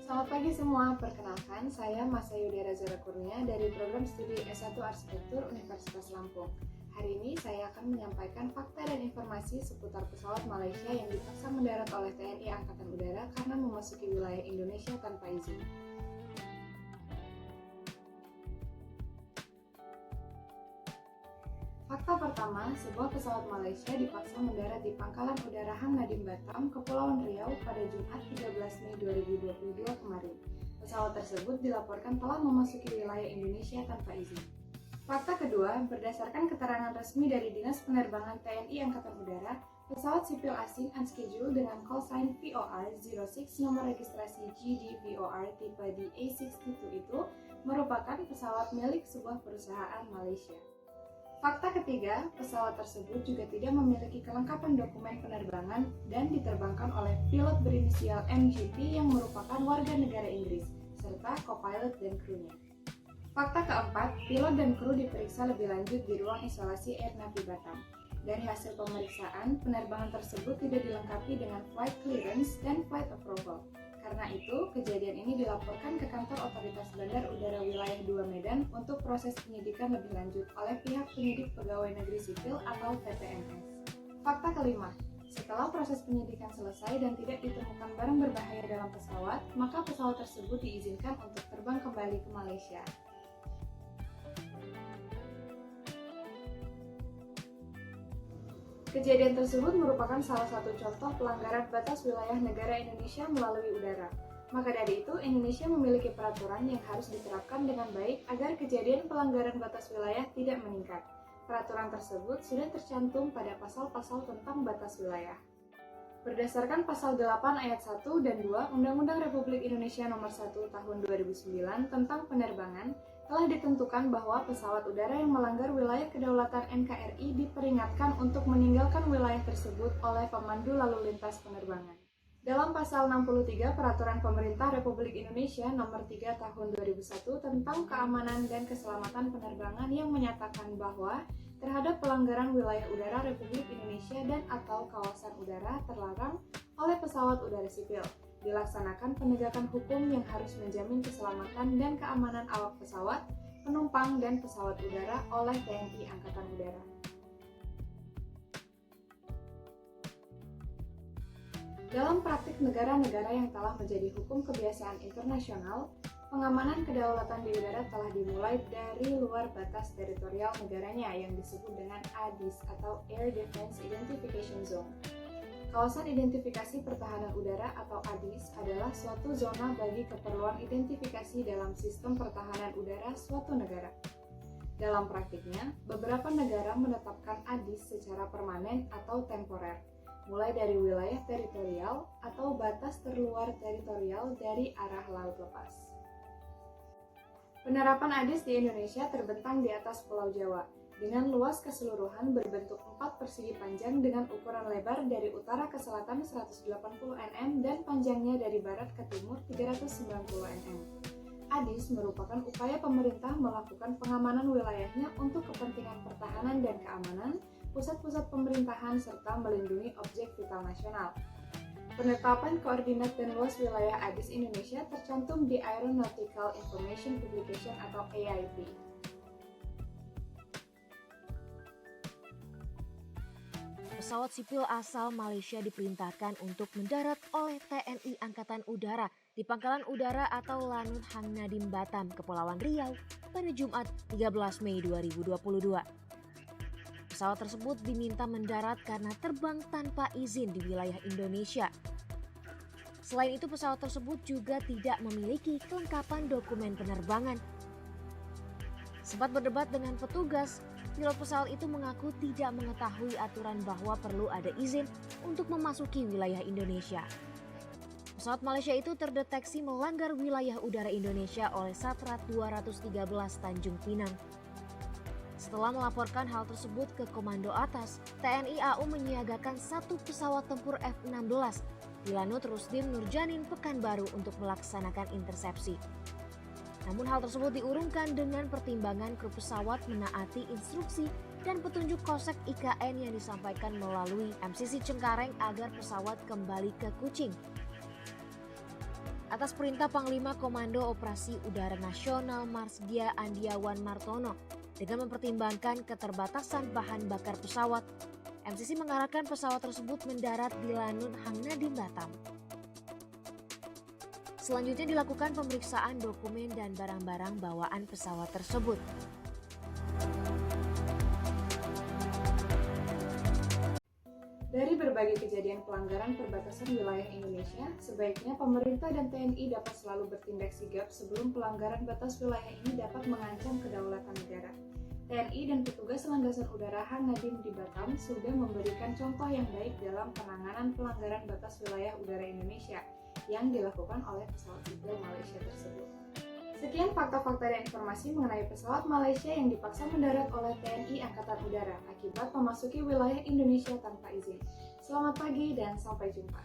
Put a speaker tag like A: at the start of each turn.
A: Selamat pagi semua, perkenalkan saya Masayudera Zara Kurnia dari program studi S1 Arsitektur Universitas Lampung. Hari ini saya akan menyampaikan fakta dan informasi seputar pesawat Malaysia yang dipaksa mendarat oleh TNI Angkatan Udara karena memasuki wilayah Indonesia tanpa izin. Fakta pertama, sebuah pesawat Malaysia dipaksa mendarat di Pangkalan Udara Hang Nadiem Batam, Kepulauan Riau pada Jumat 13 Mei 2022 kemarin. Pesawat tersebut dilaporkan telah memasuki wilayah Indonesia tanpa izin. Fakta kedua, berdasarkan keterangan resmi dari Dinas Penerbangan TNI Angkatan Udara, pesawat sipil asing unscheduled dengan call sign VOR-06 nomor registrasi GD-VOR tipe DA62 itu merupakan pesawat milik sebuah perusahaan Malaysia. Fakta ketiga, pesawat tersebut juga tidak memiliki kelengkapan dokumen penerbangan dan diterbangkan oleh pilot berinisial MGP yang merupakan warga negara Inggris, serta co-pilot dan krunya. Fakta keempat, pilot dan kru diperiksa lebih lanjut di ruang isolasi Air Navy Batam. Dari hasil pemeriksaan, penerbangan tersebut tidak dilengkapi dengan flight clearance dan flight approval. Karena itu, kejadian ini dilaporkan ke kantor Otoritas Bandar Udara Wilayah 2 Medan untuk proses penyidikan lebih lanjut oleh pihak penyidik pegawai negeri sipil atau PPNS. Fakta kelima, setelah proses penyidikan selesai dan tidak ditemukan barang berbahaya dalam pesawat, maka pesawat tersebut diizinkan untuk terbang kembali ke Malaysia. Kejadian tersebut merupakan salah satu contoh pelanggaran batas wilayah negara Indonesia melalui udara. Maka dari itu, Indonesia memiliki peraturan yang harus diterapkan dengan baik agar kejadian pelanggaran batas wilayah tidak meningkat. Peraturan tersebut sudah tercantum pada pasal-pasal tentang batas wilayah. Berdasarkan pasal 8 ayat 1 dan 2 Undang-Undang Republik Indonesia Nomor 1 Tahun 2009 tentang penerbangan, telah ditentukan bahwa pesawat udara yang melanggar wilayah kedaulatan NKRI diperingatkan untuk meninggalkan wilayah tersebut oleh pemandu lalu lintas penerbangan. Dalam pasal 63 Peraturan Pemerintah Republik Indonesia Nomor 3 Tahun 2001 tentang keamanan dan keselamatan penerbangan yang menyatakan bahwa terhadap pelanggaran wilayah udara Republik Indonesia dan atau kawasan udara terlarang oleh pesawat udara sipil, dilaksanakan penegakan hukum yang harus menjamin keselamatan dan keamanan awak pesawat, penumpang, dan pesawat udara oleh TNI Angkatan Udara. Dalam praktik negara-negara yang telah menjadi hukum kebiasaan internasional, pengamanan kedaulatan di udara telah dimulai dari luar batas teritorial negaranya yang disebut dengan ADIZ atau Air Defense Identification Zone. Kawasan Identifikasi Pertahanan Udara atau ADIZ adalah suatu zona bagi keperluan identifikasi dalam sistem pertahanan udara suatu negara. Dalam praktiknya, beberapa negara menetapkan ADIZ secara permanen atau temporer, mulai dari wilayah teritorial atau batas terluar teritorial dari arah laut lepas. Penerapan ADIZ di Indonesia terbentang di atas Pulau Jawa, dengan luas keseluruhan berbentuk 4 persegi panjang dengan ukuran lebar dari utara ke selatan 180 nm dan panjangnya dari barat ke timur 390 nm. ADIZ merupakan upaya pemerintah melakukan pengamanan wilayahnya untuk kepentingan pertahanan dan keamanan, pusat-pusat pemerintahan, serta melindungi objek vital nasional. Penetapan koordinat dan luas wilayah ADIZ Indonesia tercantum di Aeronautical Information Publication atau AIP.
B: Pesawat sipil asal Malaysia diperintahkan untuk mendarat oleh TNI Angkatan Udara di Pangkalan Udara atau Lanut Hang Nadiem Batam, Kepulauan Riau pada Jumat 13 Mei 2022. Pesawat tersebut diminta mendarat karena terbang tanpa izin di wilayah Indonesia. Selain itu, pesawat tersebut juga tidak memiliki kelengkapan dokumen penerbangan. Sempat berdebat dengan petugas, pilot pesawat itu mengaku tidak mengetahui aturan bahwa perlu ada izin untuk memasuki wilayah Indonesia. Pesawat Malaysia itu terdeteksi melanggar wilayah udara Indonesia oleh Satrat 213 Tanjung Pinang. Setelah melaporkan hal tersebut ke Komando Atas, TNI AU menyiagakan 1 pesawat tempur F-16 di Lanut Rusdim Nurjanin Pekanbaru untuk melaksanakan intersepsi. Namun hal tersebut diurungkan dengan pertimbangan kru pesawat menaati instruksi dan petunjuk Kosek IKN yang disampaikan melalui MCC Cengkareng agar pesawat kembali ke Kuching. atas perintah Panglima Komando Operasi Udara Nasional Marsdia Andiawan Martono. Dengan mempertimbangkan keterbatasan bahan bakar pesawat, MCC mengarahkan pesawat tersebut mendarat di Lanut Hang Nadiem Batam. Selanjutnya dilakukan pemeriksaan dokumen dan barang-barang bawaan pesawat tersebut.
A: Dari berbagai kejadian pelanggaran perbatasan wilayah Indonesia, sebaiknya pemerintah dan TNI dapat selalu bertindak sigap sebelum pelanggaran batas wilayah ini dapat mengancam kedaulatan negara. TNI dan petugas landasan udara Hang Nadiem di Batam sudah memberikan contoh yang baik dalam penanganan pelanggaran batas wilayah udara Indonesia yang dilakukan oleh pesawat sipil Malaysia tersebut. Sekian fakta-fakta dan informasi mengenai pesawat Malaysia yang dipaksa mendarat oleh TNI Angkatan Udara akibat memasuki wilayah Indonesia tanpa izin. Selamat pagi dan sampai jumpa.